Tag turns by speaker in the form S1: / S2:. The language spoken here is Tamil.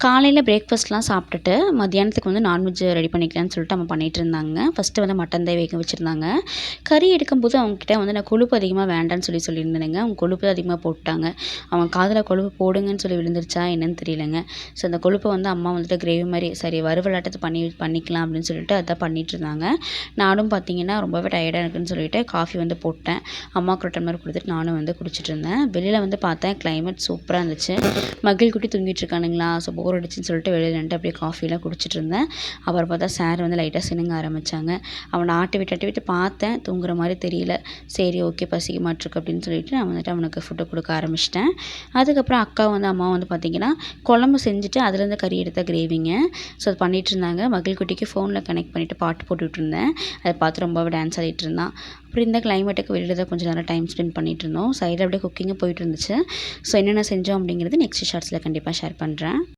S1: காலையில் பிரேக்ஃபாஸ்ட்லாம் சாப்பிட்டுட்டு மத்தியானத்துக்கு வந்து நான்வெஜ் ரெடி பண்ணிக்கலான்னு சொல்லிட்டு அம்மா பண்ணிகிட்டு இருந்தாங்க. ஃபஸ்ட்டு வந்து மட்டன் தான் வேக வச்சுருந்தாங்க. கறி எடுக்கும்போது அவங்ககிட்ட வந்து நான் கொழுப்பு அதிகமாக வேண்டான்னு சொல்லியிருந்தேனுங்க. அவங்க கொழுப்பு தான் அதிகமாக போட்டாங்க. அவங்க காதில் கொழுப்பு போடுங்கன்னு சொல்லி விழுந்துருச்சா என்னன்னு தெரியலங்க. ஸோ அந்த கொழுப்பை வந்து அம்மா வந்துட்டு கிரேவி மாதிரி சரி வறுவலாட்டத்தை பண்ணிக்கலாம் அப்படின்னு சொல்லிட்டு அதான் பண்ணிகிட்டு இருந்தாங்க. நானும் பார்த்தீங்கன்னா ரொம்பவே டயர்டாக இருக்குன்னு சொல்லிட்டு காஃபி வந்து போட்டேன். அம்மாவுக்கு ஒரு டம்ளர் கொடுத்துட்டு நானும் வந்து குடிச்சிட்டு இருந்தேன். வெளியில் வந்து பார்த்தேன் கிளைமேட் சூப்பராக இருந்துச்சு. மகிழ் குட்டி தூங்கிட்டு இருக்கானுங்களா, ஸோ போர் அடிச்சுன்னு சொல்லிட்டு வெளியில் நின்றுட்டு அப்படியே காஃபிலாம் குடிச்சிட்டு இருந்தேன். அப்புறம் பார்த்தா சார் வந்து லைட்டாக சினுங்க ஆரம்பித்தாங்க. அவனை ஆட்டி விட்டு பார்த்தேன், தூங்குற மாதிரி தெரியல. சரி ஓகே பசிக்க மாட்டிருக்கு அப்படின்னு சொல்லிட்டு நான் வந்துட்டு அவனுக்கு ஃபுட்டு கொடுக்க ஆரம்பிச்சிட்டேன். அதுக்கப்புறம் அக்கா வந்து அம்மா வந்து பார்த்திங்கன்னா குழம்பு செஞ்சுட்டு அதுலேருந்து கறி எடுத்த கிரேவிங்க. ஸோ அது பண்ணிகிட்டு இருந்தாங்க. மகிழ் குட்டிக்கு ஃபோனில் கனெக்ட் பண்ணிவிட்டு பாட்டு போட்டுட்டு இருந்தேன். அதை பார்த்து ரொம்பவே டான்ஸ் ஆடிட்டு இருந்தான். அப்புறம் இந்த கிளைமேட்டுக்கு வெளியில் தான் கொஞ்சம் நேரம் டைம் ஸ்பெண்ட் பண்ணிகிட்டு இருந்தோம். சைடில் அப்படியே குக்கிங்கும் போயிட்டு இருந்துச்சு. ஸோ என்னென்ன செஞ்சோம் அப்படிங்கிறது நெக்ஸ்ட் ஷார்ட்ஸில் கண்டிப்பாக ஷேர் பண்ணுறேன்.